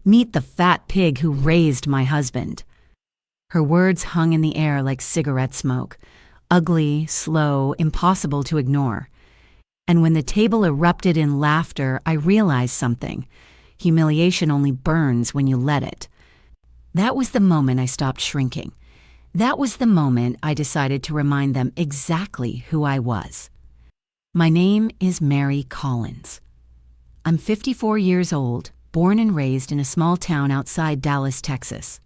Meet the fat pig who raised my husband." Her words hung in the air like cigarette smoke, ugly, slow, impossible to ignore. And when the table erupted in laughter, I realized something. Humiliation only burns when you let it. That was the moment I stopped shrinking. That was the moment I decided to remind them exactly who I was. My name is Mary Collins. I'm 54 years old, born and raised in a small town outside Dallas, Texas.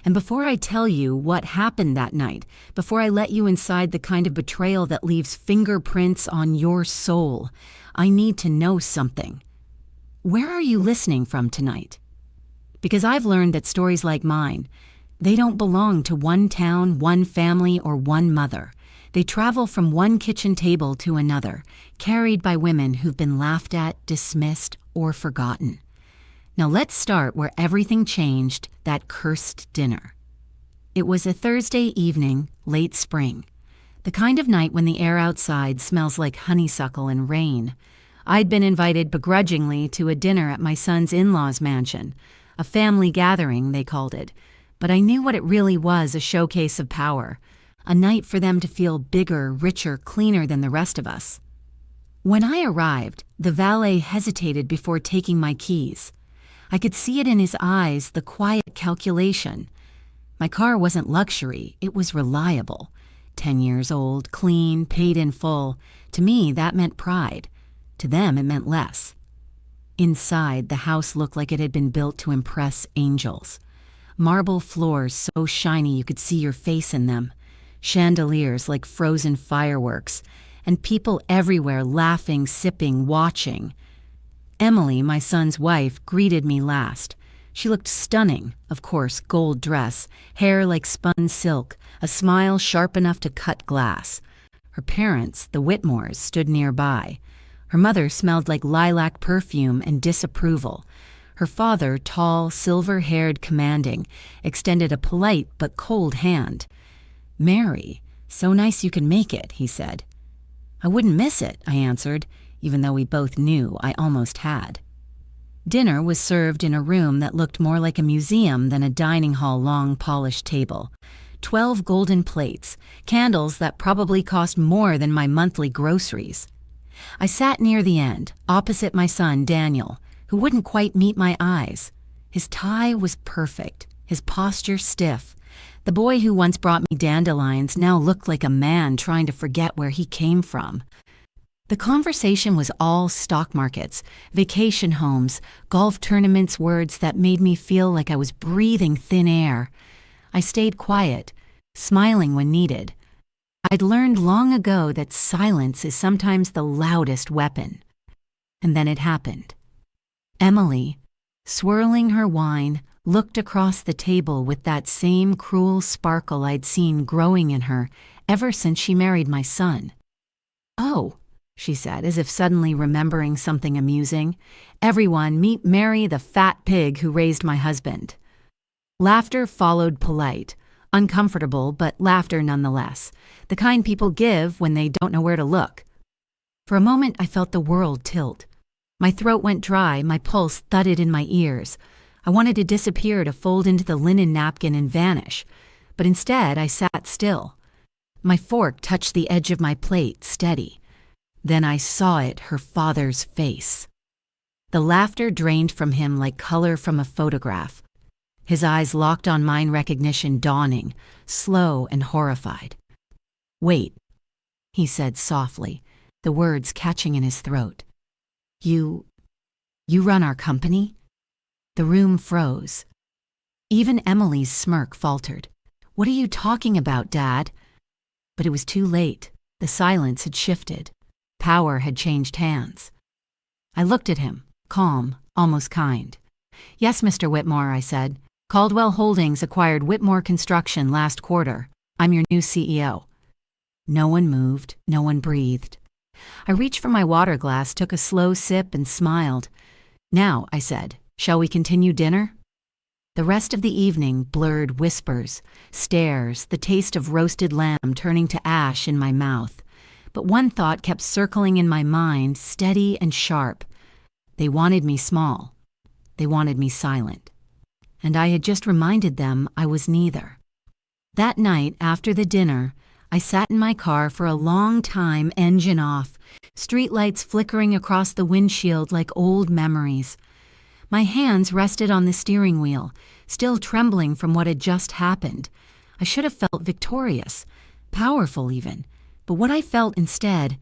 And before I tell you what happened that night, before I let you inside the kind of betrayal that leaves fingerprints on your soul, I need to know something. Where are you listening from tonight? Because I've learned that stories like mine, they don't belong to one town, one family, or one mother. They travel from one kitchen table to another, carried by women who've been laughed at, dismissed, or forgotten. Now let's start where everything changed, that cursed dinner. It was a Thursday evening, late spring. The kind of night when the air outside smells like honeysuckle and rain. I'd been invited begrudgingly to a dinner at my son's in-laws' mansion. A family gathering, they called it. But I knew what it really was, a showcase of power. A night for them to feel bigger, richer, cleaner than the rest of us. When I arrived, the valet hesitated before taking my keys. I could see it in his eyes, the quiet calculation. My car wasn't luxury, it was reliable. 10 years old, clean, paid in full. To me, that meant pride. To them, it meant less. Inside, the house looked like it had been built to impress angels. Marble floors so shiny you could see your face in them. Chandeliers like frozen fireworks. And people everywhere laughing, sipping, watching. Emily, my son's wife, greeted me last. She looked stunning, of course, gold dress, hair like spun silk, a smile sharp enough to cut glass. Her parents, the Whitmores, stood nearby. Her mother smelled like lilac perfume and disapproval. Her father, tall, silver-haired, commanding, extended a polite but cold hand. "Mary, so nice you can make it," he said. "I wouldn't miss it," I answered, even though we both knew I almost had. Dinner was served in a room that looked more like a museum than a dining hall long polished table. 12 golden plates, candles that probably cost more than my monthly groceries. I sat near the end, opposite my son Daniel, who wouldn't quite meet my eyes. His tie was perfect, his posture stiff. The boy who once brought me dandelions now looked like a man trying to forget where he came from. The conversation was all stock markets, vacation homes, golf tournaments, words that made me feel like I was breathing thin air. I stayed quiet, smiling when needed. I'd learned long ago that silence is sometimes the loudest weapon. And then it happened. Emily, swirling her wine, looked across the table with that same cruel sparkle I'd seen growing in her ever since she married my son. "Oh," she said, as if suddenly remembering something amusing. "Everyone, meet Mary, the fat pig who raised my husband." Laughter followed polite, uncomfortable, but laughter nonetheless, the kind people give when they don't know where to look. For a moment, I felt the world tilt. My throat went dry, my pulse thudded in my ears. I wanted to disappear, to fold into the linen napkin and vanish, but instead I sat still. My fork touched the edge of my plate, steady. Then I saw it, her father's face. The laughter drained from him like color from a photograph. His eyes locked on mine, recognition dawning, slow and horrified. "Wait," he said softly, the words catching in his throat. You run our company?" The room froze. Even Emily's smirk faltered. "What are you talking about, Dad?" But it was too late. The silence had shifted. Power had changed hands. I looked at him, calm, almost kind. "Yes, Mr. Whitmore," I said. "Caldwell Holdings acquired Whitmore Construction last quarter. I'm your new CEO." No one moved, no one breathed. I reached for my water glass, took a slow sip, and smiled. "Now," I said, "shall we continue dinner?" The rest of the evening blurred whispers, stares, the taste of roasted lamb turning to ash in my mouth. But one thought kept circling in my mind, steady and sharp. They wanted me small. They wanted me silent. and I had just reminded them I was neither. That night, after the dinner, I sat in my car for a long time, engine off, streetlights flickering across the windshield like old memories. My hands rested on the steering wheel, still trembling from what had just happened. I should have felt victorious, powerful even, but what I felt instead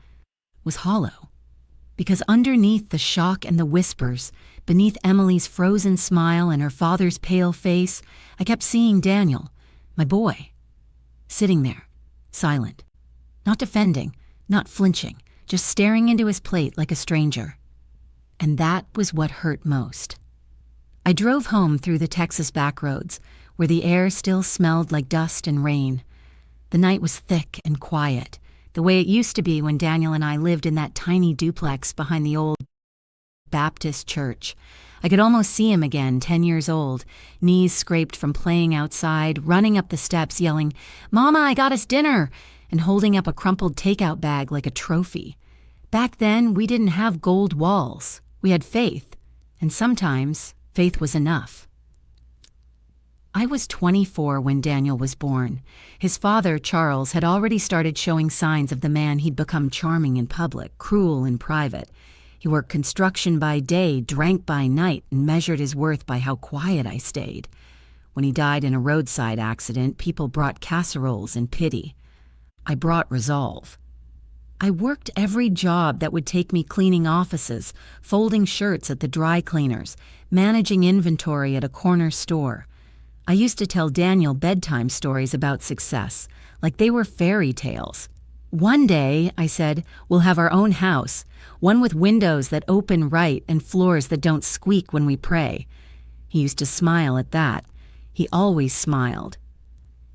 was hollow. Because underneath the shock and the whispers, beneath Emily's frozen smile and her father's pale face, I kept seeing Daniel, my boy, sitting there, silent, not defending, not flinching, just staring into his plate like a stranger. And that was what hurt most. I drove home through the Texas backroads, where the air still smelled like dust and rain. The night was thick and quiet, the way it used to be when Daniel and I lived in that tiny duplex behind the old Baptist church. I could almost see him again, 10 years old, knees scraped from playing outside, running up the steps yelling, "Mama, I got us dinner," and holding up a crumpled takeout bag like a trophy. Back then, we didn't have gold walls. We had faith, and sometimes faith was enough. I was 24 when Daniel was born. His father, Charles, had already started showing signs of the man he'd become: charming in public, cruel in private. He worked construction by day, drank by night, and measured his worth by how quiet I stayed. When he died in a roadside accident, people brought casseroles and pity. I brought resolve. I worked every job that would take me cleaning offices, folding shirts at the dry cleaners, managing inventory at a corner store. I used to tell Daniel bedtime stories about success, like they were fairy tales. One day, I said, we'll have our own house, one with windows that open right and floors that don't squeak when we pray. He used to smile at that. He always smiled.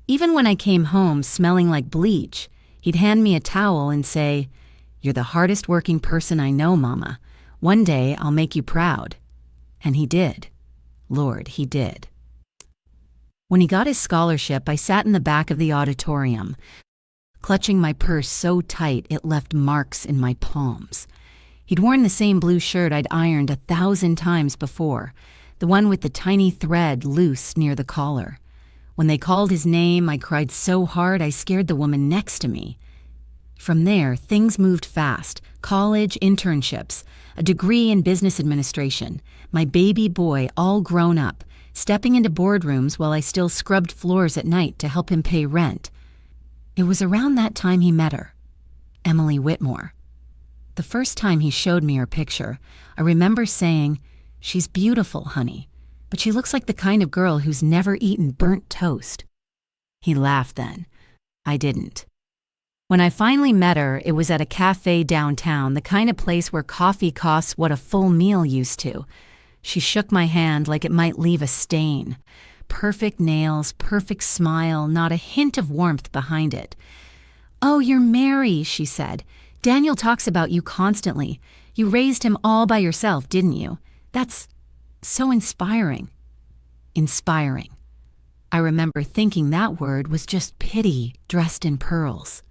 Even when I came home smelling like bleach, he'd hand me a towel and say, "You're the hardest working person I know, Mama. One day I'll make you proud." And he did. Lord, he did. When he got his scholarship, I sat in the back of the auditorium, clutching my purse so tight it left marks in my palms. He'd worn the same blue shirt I'd ironed 1,000 times before, the one with the tiny thread loose near the collar. When they called his name, I cried so hard I scared the woman next to me. From there, things moved fast. College, internships, a degree in business administration, my baby boy all grown up, stepping into boardrooms while I still scrubbed floors at night to help him pay rent. It was around that time he met her, Emily Whitmore. The first time he showed me her picture, I remember saying, "She's beautiful, honey, but she looks like the kind of girl who's never eaten burnt toast." He laughed then. I didn't. When I finally met her, it was at a cafe downtown, the kind of place where coffee costs what a full meal used to. She shook my hand like it might leave a stain. Perfect nails, perfect smile, not a hint of warmth behind it. "Oh, you're Mary," she said. "Daniel talks about you constantly. You raised him all by yourself, didn't you? That's so inspiring." Inspiring. I remember thinking that word was just pity dressed in pearls.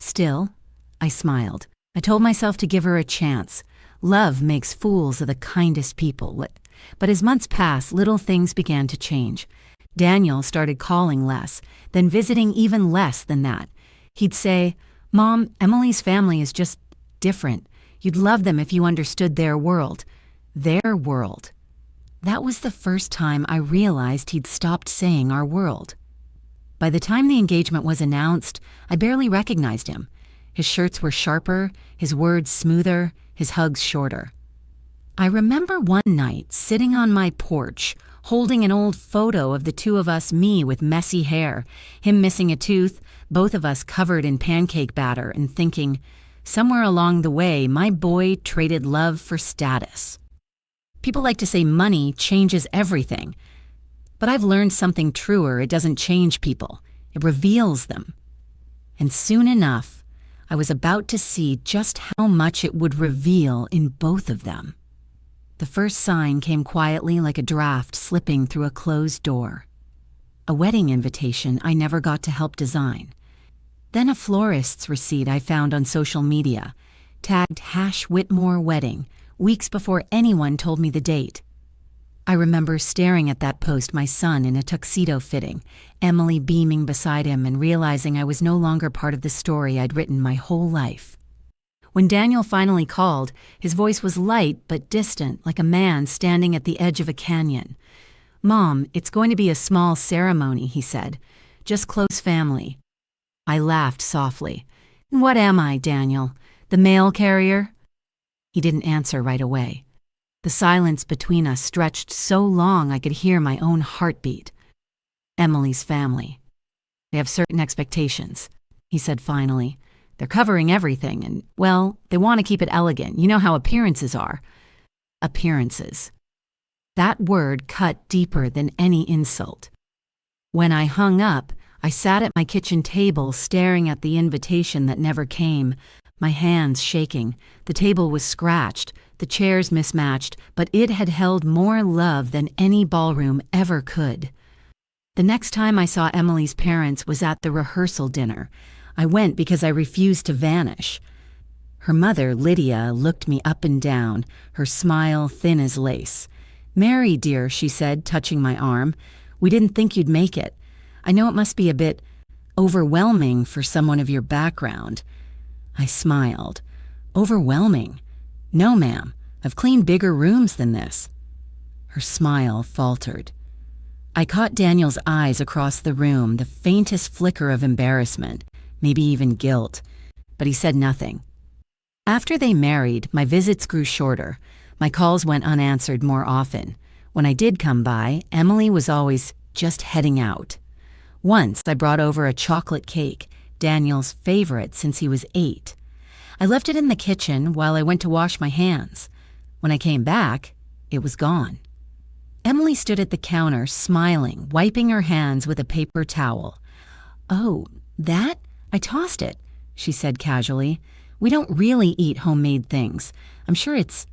Still, I smiled. I told myself to give her a chance. Love makes fools of the kindest people. But as months passed, little things began to change. Daniel started calling less, then visiting even less than that. He'd say, "Mom, Emily's family is just different. You'd love them if you understood their world." Their world. That was the first time I realized he'd stopped saying our world. By the time the engagement was announced, I barely recognized him. His shirts were sharper, his words smoother, his hugs shorter. I remember one night sitting on my porch, holding an old photo of the two of us, me with messy hair, him missing a tooth, both of us covered in pancake batter, and thinking, somewhere along the way, my boy traded love for status. People like to say money changes everything, but I've learned something truer. It doesn't change people. It reveals them. And soon enough, I was about to see just how much it would reveal in both of them. The first sign came quietly like a draft slipping through a closed door. A wedding invitation I never got to help design. Then a florist's receipt I found on social media, tagged #Whitmore Wedding, weeks before anyone told me the date. I remember staring at that post, my son in a tuxedo fitting, Emily beaming beside him, and realizing I was no longer part of the story I'd written my whole life. When Daniel finally called, his voice was light but distant, like a man standing at the edge of a canyon. "Mom, it's going to be a small ceremony," he said. "Just close family." I laughed softly. "What am I, Daniel? The mail carrier?" He didn't answer right away. The silence between us stretched so long I could hear my own heartbeat. "Emily's family. They have certain expectations," he said finally. "They're covering everything and, well, they want to keep it elegant. You know how appearances are." Appearances. That word cut deeper than any insult. When I hung up, I sat at my kitchen table staring at the invitation that never came, my hands shaking. The table was scratched, the chairs mismatched, but it had held more love than any ballroom ever could. The next time I saw Emily's parents was at the rehearsal dinner. I went because I refused to vanish. Her mother, Lydia, looked me up and down, her smile thin as lace. "Mary, dear," she said, touching my arm, "we didn't think you'd make it. I know it must be a bit overwhelming for someone of your background." I smiled. "Overwhelming? No, ma'am. I've cleaned bigger rooms than this." Her smile faltered. I caught Daniel's eyes across the room, the faintest flicker of embarrassment, maybe even guilt, but he said nothing. After they married, my visits grew shorter. My calls went unanswered more often. When I did come by, Emily was always just heading out. Once I brought over a chocolate cake, Daniel's favorite since he was 8. I left it in the kitchen while I went to wash my hands. When I came back, it was gone. Emily stood at the counter, smiling, wiping her hands with a paper towel. "Oh, that? I tossed it," she said casually. "We don't really eat homemade things. I'm sure it's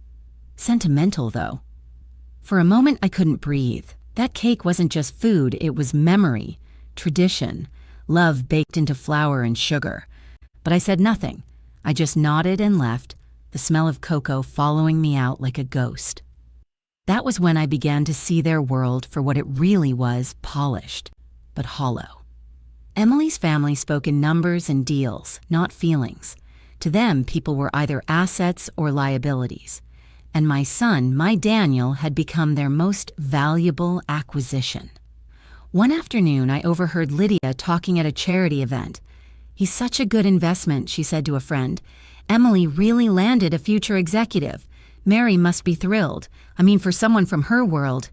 sentimental, though." For a moment, I couldn't breathe. That cake wasn't just food, it was memory, tradition, love baked into flour and sugar. But I said nothing. I just nodded and left, the smell of cocoa following me out like a ghost. That was when I began to see their world for what it really was, polished, but hollow. Emily's family spoke in numbers and deals, not feelings. To them, people were either assets or liabilities. And my son, my Daniel, had become their most valuable acquisition. One afternoon, I overheard Lydia talking at a charity event. "He's such a good investment," she said to a friend. "Emily really landed a future executive. Mary must be thrilled. I mean, for someone from her world,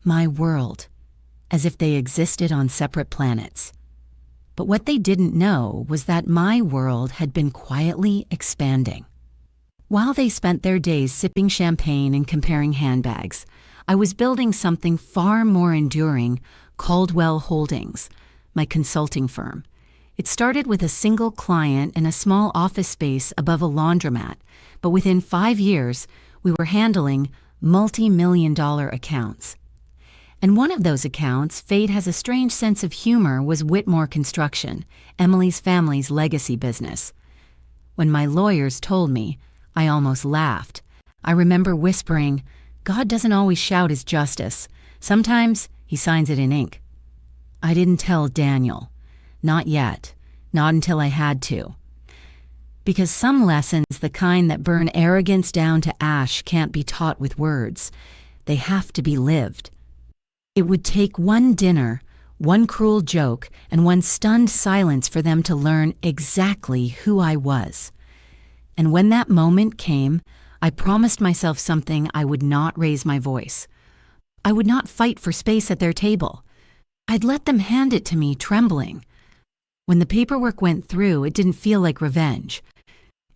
my world, as if they existed on separate planets." But what they didn't know was that my world had been quietly expanding. While they spent their days sipping champagne and comparing handbags, I was building something far more enduring, Caldwell Holdings, my consulting firm. It started with a single client in a small office space above a laundromat, but within 5 years, we were handling multi-million-dollar accounts. And one of those accounts, fate has a strange sense of humor, was Whitmore Construction, Emily's family's legacy business. When my lawyers told me, I almost laughed. I remember whispering, "God doesn't always shout his justice. Sometimes he signs it in ink." I didn't tell Daniel. Not yet. Not until I had to. Because some lessons, the kind that burn arrogance down to ash, can't be taught with words. They have to be lived. It would take one dinner, one cruel joke, and one stunned silence for them to learn exactly who I was. And when that moment came, I promised myself something: I would not raise my voice. I would not fight for space at their table. I'd let them hand it to me, trembling. When the paperwork went through, it didn't feel like revenge.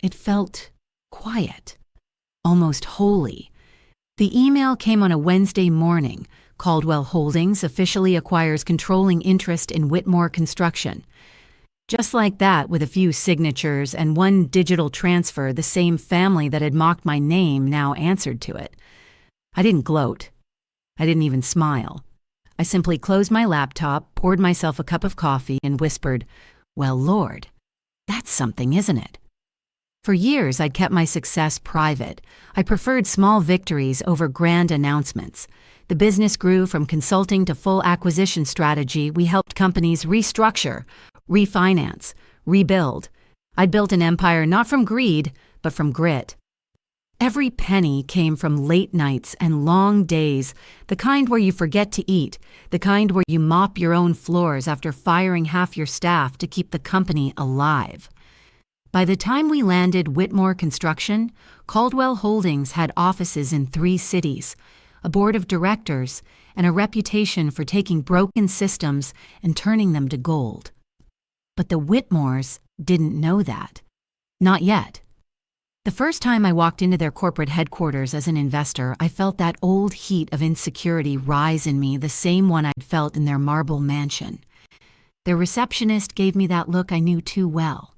It felt quiet, almost holy. The email came on a Wednesday morning. Caldwell Holdings officially acquires controlling interest in Whitmore Construction. Just like that, with a few signatures and one digital transfer, the same family that had mocked my name now answered to it. I didn't gloat. I didn't even smile. I simply closed my laptop, poured myself a cup of coffee, and whispered, "Well, Lord, that's something, isn't it?" For years, I'd kept my success private. I preferred small victories over grand announcements. The business grew from consulting to full acquisition strategy. We helped companies restructure, refinance, rebuild. I'd built an empire not from greed, but from grit. Every penny came from late nights and long days, the kind where you forget to eat, the kind where you mop your own floors after firing half your staff to keep the company alive. By the time we landed Whitmore Construction, Caldwell Holdings had offices in 3 cities, a board of directors, and a reputation for taking broken systems and turning them to gold. But the Whitmores didn't know that. Not yet. The first time I walked into their corporate headquarters as an investor, I felt that old heat of insecurity rise in me, the same one I'd felt in their marble mansion. Their receptionist gave me that look I knew too well.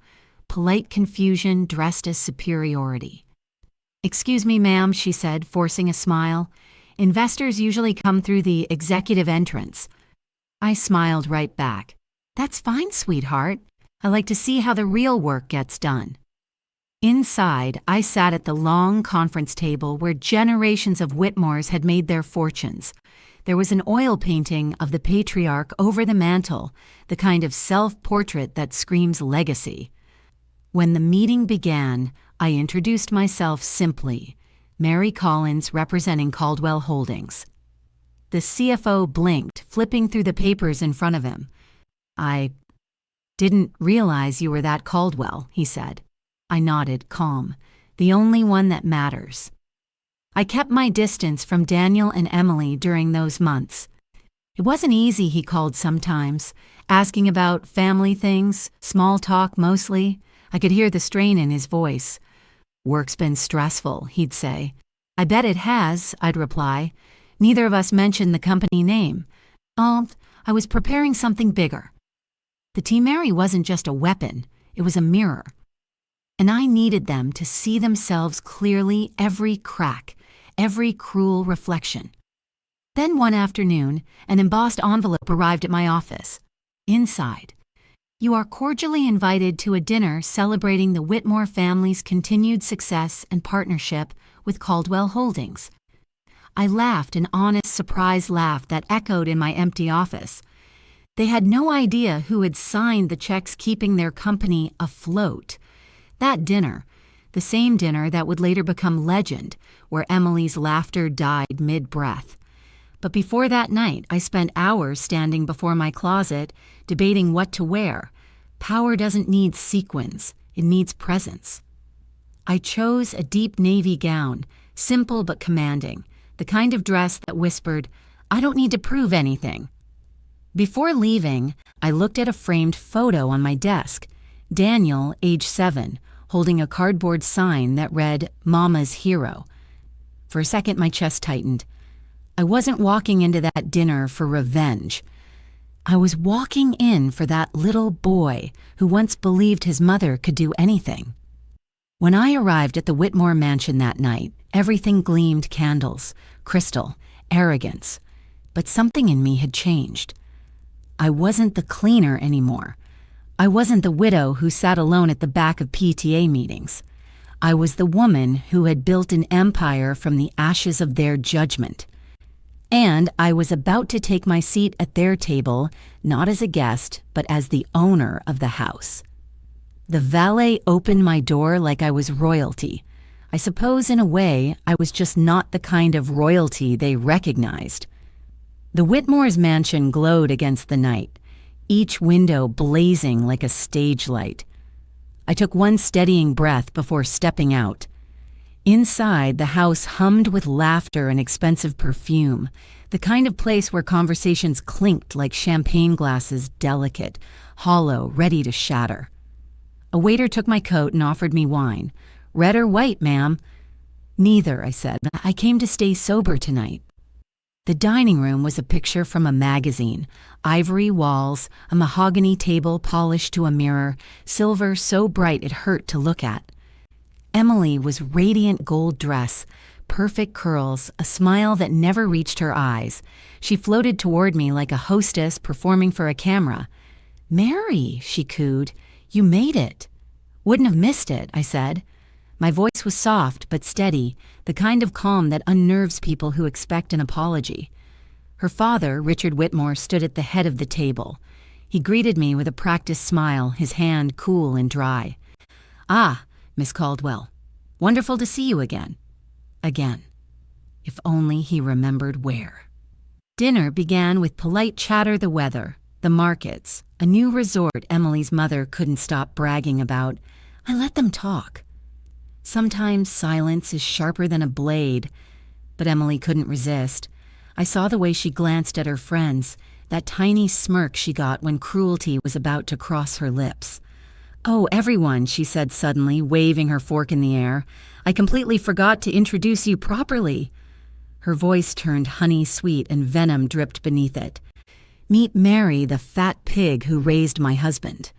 Polite confusion dressed as superiority. "Excuse me, ma'am," she said, forcing a smile. "Investors usually come through the executive entrance." I smiled right back. "That's fine, sweetheart. I like to see how the real work gets done." Inside, I sat at the long conference table where generations of Whitmores had made their fortunes. There was an oil painting of the patriarch over the mantel, the kind of self-portrait that screams legacy. When the meeting began, I introduced myself simply, Mary Collins, representing Caldwell Holdings. The CFO blinked, flipping through the papers in front of him. "I didn't realize you were that Caldwell," he said. I nodded, calm. "The only one that matters." I kept my distance from Daniel and Emily during those months. It wasn't easy, he called sometimes, asking about family things, small talk mostly. I could hear the strain in his voice. "Work's been stressful," he'd say. "I bet it has," I'd reply. Neither of us mentioned the company name. "Oh, I was preparing something bigger." The Team Mary wasn't just a weapon, it was a mirror. And I needed them to see themselves clearly, every crack, every cruel reflection. Then one afternoon, an embossed envelope arrived at my office. Inside, "You are cordially invited to a dinner celebrating the Whitmore family's continued success and partnership with Caldwell Holdings." I laughed, an honest, surprised laugh that echoed in my empty office. They had no idea who had signed the checks keeping their company afloat. That dinner, the same dinner that would later become legend, where Emily's laughter died mid-breath. But before that night, I spent hours standing before my closet, debating what to wear. Power doesn't need sequins, it needs presence. I chose a deep navy gown, simple but commanding, the kind of dress that whispered, "I don't need to prove anything." Before leaving, I looked at a framed photo on my desk. Daniel, age 7, holding a cardboard sign that read, "Mama's Hero." For a second, my chest tightened. I wasn't walking into that dinner for revenge. I was walking in for that little boy who once believed his mother could do anything. When I arrived at the Whitmore mansion that night, everything gleamed candles, crystal, arrogance. But something in me had changed. I wasn't the cleaner anymore. I wasn't the widow who sat alone at the back of PTA meetings. I was the woman who had built an empire from the ashes of their judgment. And I was about to take my seat at their table, not as a guest, but as the owner of the house. The valet opened my door like I was royalty. I suppose in a way I was just not the kind of royalty they recognized. The Whitmore's mansion glowed against the night, each window blazing like a stage light. I took one steadying breath before stepping out. Inside, the house hummed with laughter and expensive perfume, the kind of place where conversations clinked like champagne glasses, delicate, hollow, ready to shatter. A waiter took my coat and offered me wine. "Red or white, ma'am?" "Neither," I said. "I came to stay sober tonight." The dining room was a picture from a magazine. Ivory walls, a mahogany table polished to a mirror, silver so bright it hurt to look at. Emily was radiant gold dress, perfect curls, a smile that never reached her eyes. She floated toward me like a hostess performing for a camera. "Mary," she cooed, "you made it." "Wouldn't have missed it," I said. My voice was soft but steady, the kind of calm that unnerves people who expect an apology. Her father, Richard Whitmore, stood at the head of the table. He greeted me with a practiced smile, his hand cool and dry. "Ah, Miss Caldwell. Wonderful to see you again." Again. If only he remembered where. Dinner began with polite chatter, the weather, the markets, a new resort Emily's mother couldn't stop bragging about. I let them talk. Sometimes silence is sharper than a blade, but Emily couldn't resist. I saw the way she glanced at her friends, that tiny smirk she got when cruelty was about to cross her lips. "Oh, everyone," she said suddenly, waving her fork in the air. "I completely forgot to introduce you properly." Her voice turned honey-sweet and venom dripped beneath it. "Meet Mary, the fat pig who raised my husband."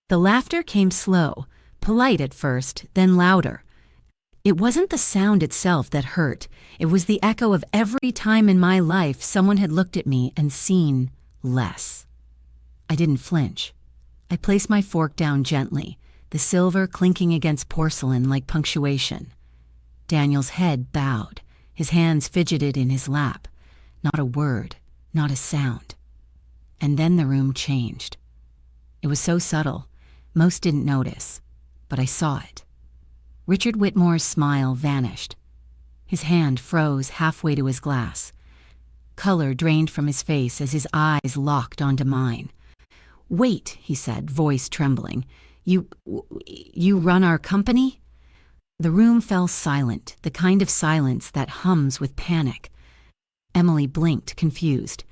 The laughter came slow, polite at first, then louder. It wasn't the sound itself that hurt. It was the echo of every time in my life someone had looked at me and seen less. I didn't flinch. I placed my fork down gently, the silver clinking against porcelain like punctuation. Daniel's head bowed. His hands fidgeted in his lap. Not a word, not a sound. And then the room changed. It was so subtle, most didn't notice, but I saw it. Richard Whitmore's smile vanished. His hand froze halfway to his glass. Color drained from his face as his eyes locked onto mine. "Wait," he said, voice trembling. You run our company?" The room fell silent, the kind of silence that hums with panic. Emily blinked, confused.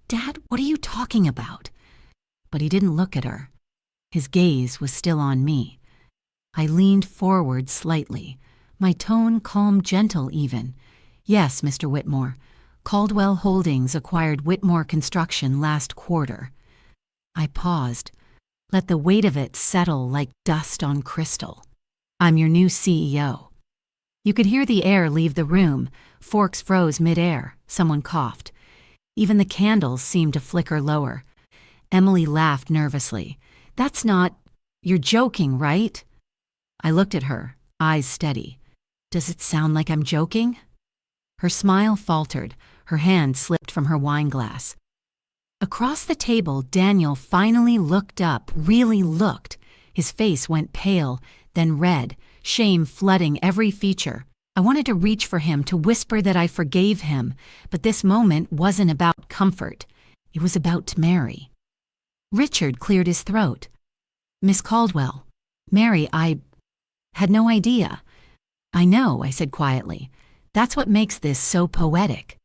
"Dad, what are you talking about?" But he didn't look at her. His gaze was still on me. I leaned forward slightly, my tone calm, gentle even. "Yes, Mr. Whitmore. Caldwell Holdings acquired Whitmore Construction last quarter." I paused, let the weight of it settle like dust on crystal. "I'm your new CEO." You could hear the air leave the room. Forks froze mid-air. Someone coughed. Even the candles seemed to flicker lower. Emily laughed nervously. "That's not... You're joking, right?" I looked at her, eyes steady. "Does it sound like I'm joking?" Her smile faltered. Her hand slipped from her wineglass. Across the table, Daniel finally looked up, really looked. His face went pale, then red, shame flooding every feature. I wanted to reach for him, to whisper that I forgave him, but this moment wasn't about comfort. It was about Mary. Richard cleared his throat. "Miss Caldwell, Mary, I had no idea." "I know," I said quietly. "That's what makes this so poetic."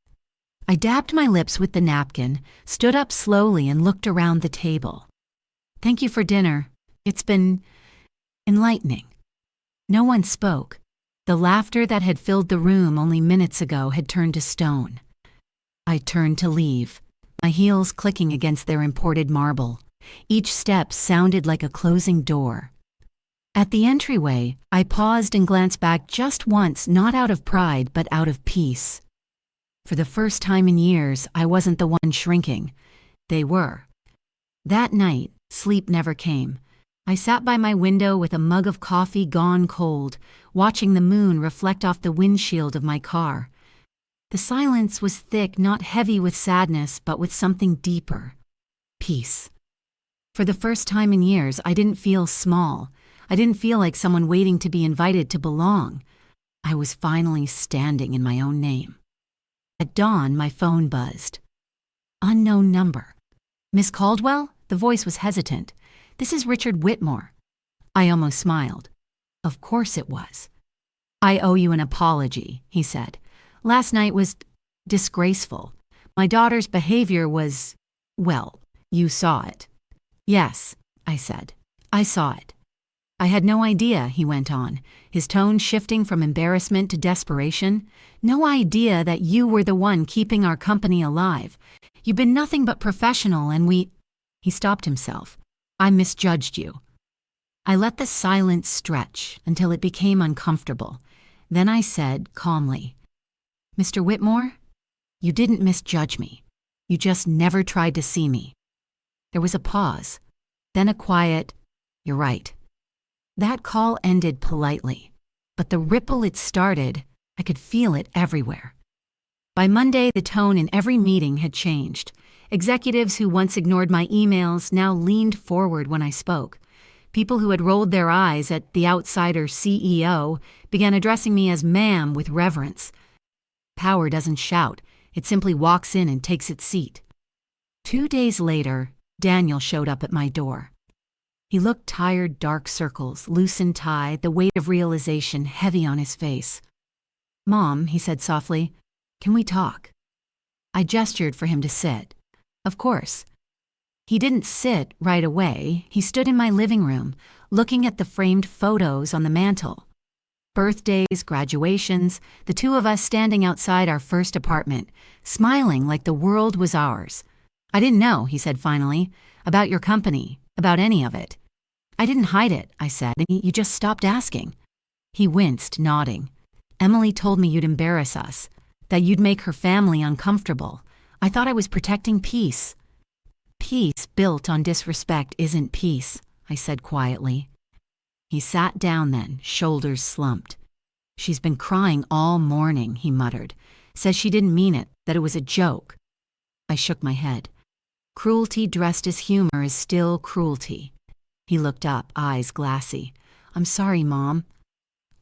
I dabbed my lips with the napkin, stood up slowly and looked around the table. "Thank you for dinner. It's been enlightening." No one spoke. The laughter that had filled the room only minutes ago had turned to stone. I turned to leave, my heels clicking against their imported marble. Each step sounded like a closing door. At the entryway, I paused and glanced back just once, not out of pride, but out of peace. For the first time in years, I wasn't the one shrinking. They were. That night, sleep never came. I sat by my window with a mug of coffee gone cold, watching the moon reflect off the windshield of my car. The silence was thick, not heavy with sadness, but with something deeper. Peace. For the first time in years, I didn't feel small. I didn't feel like someone waiting to be invited to belong. I was finally standing in my own name. At dawn, my phone buzzed. Unknown number. "Miss Caldwell?" The voice was hesitant. "This is Richard Whitmore." I almost smiled. Of course it was. "I owe you an apology," he said. "Last night was disgraceful. My daughter's behavior was, well, you saw it." "Yes," I said. "I saw it." "I had no idea," he went on, his tone shifting from embarrassment to desperation. "No idea that you were the one keeping our company alive. You've been nothing but professional and we—" He stopped himself. "I misjudged you." I let the silence stretch until it became uncomfortable. Then I said calmly, "Mr. Whitmore, you didn't misjudge me. You just never tried to see me." There was a pause, then a quiet, "You're right." That call ended politely. but the ripple it started, I could feel it everywhere. By Monday, the tone in every meeting had changed. Executives who once ignored my emails now leaned forward when I spoke. People who had rolled their eyes at the outsider CEO began addressing me as ma'am with reverence. Power doesn't shout, it simply walks in and takes its seat. 2 days later, Daniel showed up at my door. He looked tired, dark circles, loosened tie, the weight of realization heavy on his face. "Mom," he said softly, "can we talk?" I gestured for him to sit. Of course. He didn't sit right away. He stood in my living room, looking at the framed photos on the mantel. Birthdays, graduations, the two of us standing outside our first apartment, smiling like the world was ours. "I didn't know," he said finally, "about your company, about any of it." "I didn't hide it," I said, "and you just stopped asking." He winced, nodding. "Emily told me you'd embarrass us, that you'd make her family uncomfortable. I thought I was protecting peace." "Peace built on disrespect isn't peace," I said quietly. He sat down then, shoulders slumped. "She's been crying all morning," he muttered. "Says she didn't mean it, that it was a joke." I shook my head. Cruelty dressed as humor is still cruelty. He looked up, eyes glassy. "I'm sorry, Mom."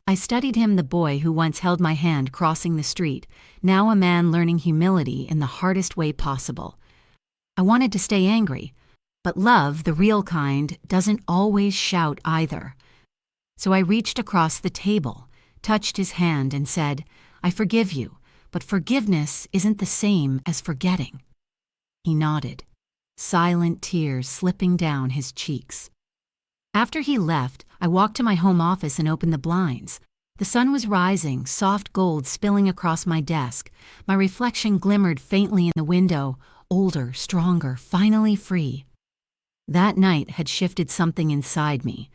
I studied him, the boy who once held my hand crossing the street, now a man learning humility in the hardest way possible. I wanted to stay angry, but love, the real kind, doesn't always shout either. So I reached across the table, touched his hand, and said, "I forgive you, but forgiveness isn't the same as forgetting." He nodded, silent tears slipping down his cheeks. After he left, I walked to my home office and opened the blinds. The sun was rising, soft gold spilling across my desk. My reflection glimmered faintly in the window, older, stronger, finally free. That night had shifted something inside me.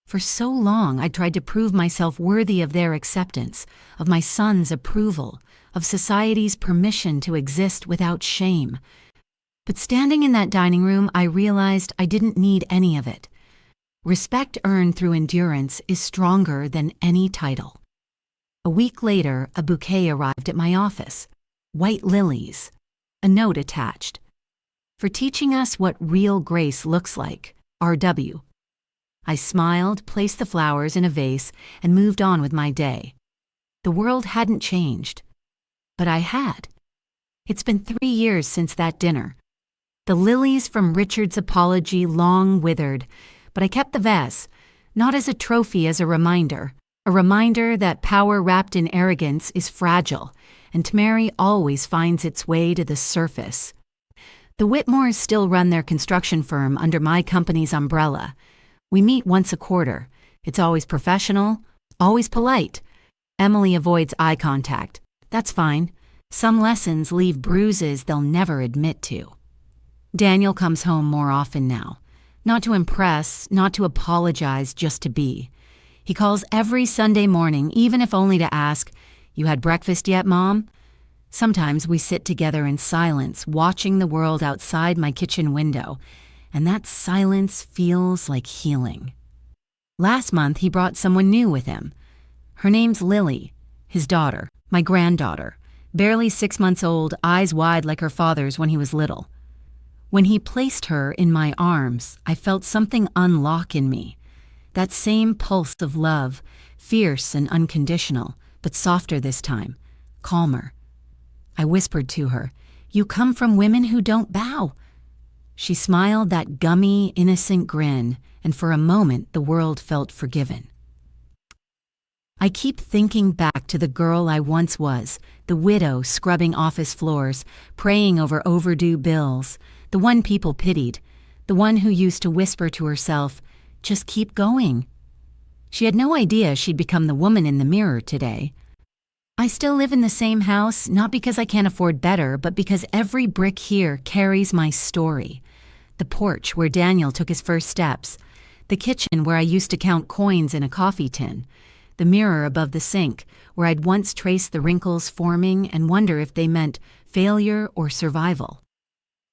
For so long, I tried to prove myself worthy of their acceptance, of my son's approval, of society's permission to exist without shame. But standing in that dining room, I realized I didn't need any of it. Respect earned through endurance is stronger than any title. A week later, a bouquet arrived at my office. White lilies. A note attached. "For teaching us what real grace looks like, R.W." I smiled, placed the flowers in a vase, and moved on with my day. The world hadn't changed. But I had. It's been 3 years since that dinner. The lilies from Richard's apology long withered, but I kept the vase, not as a trophy, as a reminder that power wrapped in arrogance is fragile, and Tamari always finds its way to the surface. The Whitmores still run their construction firm under my company's umbrella. We meet once a quarter. It's always professional, always polite. Emily avoids eye contact. That's fine. Some lessons leave bruises they'll never admit to. Daniel comes home more often now. Not to impress, not to apologize, just to be. He calls every Sunday morning, even if only to ask, "You had breakfast yet, Mom?" Sometimes we sit together in silence, watching the world outside my kitchen window, and that silence feels like healing. Last month, he brought someone new with him. Her name's Lily, his daughter, my granddaughter, barely 6 months old, eyes wide like her father's when he was little. When he placed her in my arms, I felt something unlock in me. That same pulse of love, fierce and unconditional, but softer this time, calmer. I whispered to her, "You come from women who don't bow." She smiled that gummy, innocent grin, and for a moment the world felt forgiven. I keep thinking back to the girl I once was, the widow scrubbing office floors, praying over overdue bills, the one people pitied, the one who used to whisper to herself, "Just keep going." She had no idea she'd become the woman in the mirror today. I still live in the same house, not because I can't afford better, but because every brick here carries my story. The porch where Daniel took his first steps, the kitchen where I used to count coins in a coffee tin, the mirror above the sink where I'd once traced the wrinkles forming and wonder if they meant failure or survival.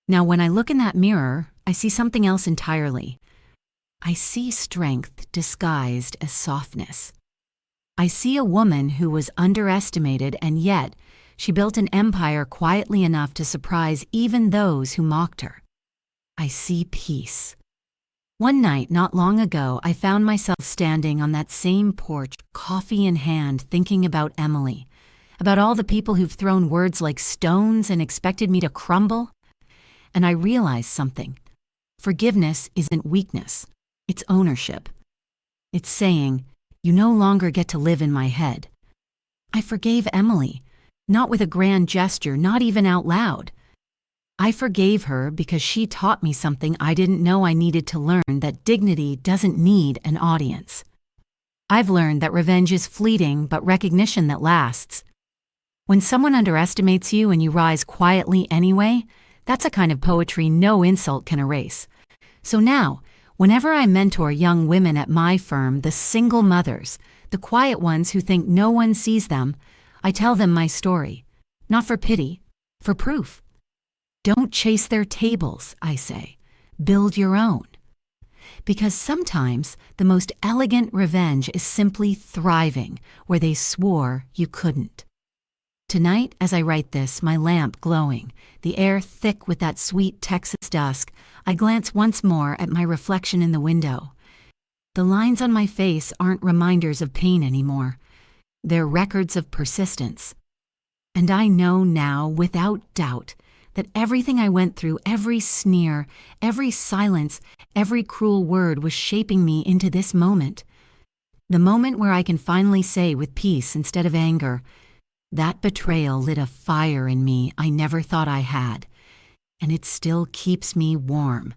Now, when I look in that mirror, I see something else entirely. I see strength disguised as softness. I see a woman who was underestimated, and yet she built an empire quietly enough to surprise even those who mocked her. I see peace. One night, not long ago, I found myself standing on that same porch, coffee in hand, thinking about Emily, about all the people who've thrown words like stones and expected me to crumble. And I realized something. Forgiveness isn't weakness. It's ownership. It's saying, you no longer get to live in my head. I forgave Emily, not with a grand gesture, not even out loud. I forgave her because she taught me something I didn't know I needed to learn, that dignity doesn't need an audience. I've learned that revenge is fleeting, but recognition that lasts. When someone underestimates you and you rise quietly anyway, that's a kind of poetry no insult can erase. So now, whenever I mentor young women at my firm, the single mothers, the quiet ones who think no one sees them, I tell them my story. Not for pity, for proof. Don't chase their tables, I say. Build your own. Because sometimes the most elegant revenge is simply thriving where they swore you couldn't. Tonight, as I write this, my lamp glowing, the air thick with that sweet Texas dusk, I glance once more at my reflection in the window. The lines on my face aren't reminders of pain anymore. They're records of persistence. And I know now, without doubt, that everything I went through, every sneer, every silence, every cruel word was shaping me into this moment. The moment where I can finally say with peace instead of anger, that betrayal lit a fire in me I never thought I had, and it still keeps me warm,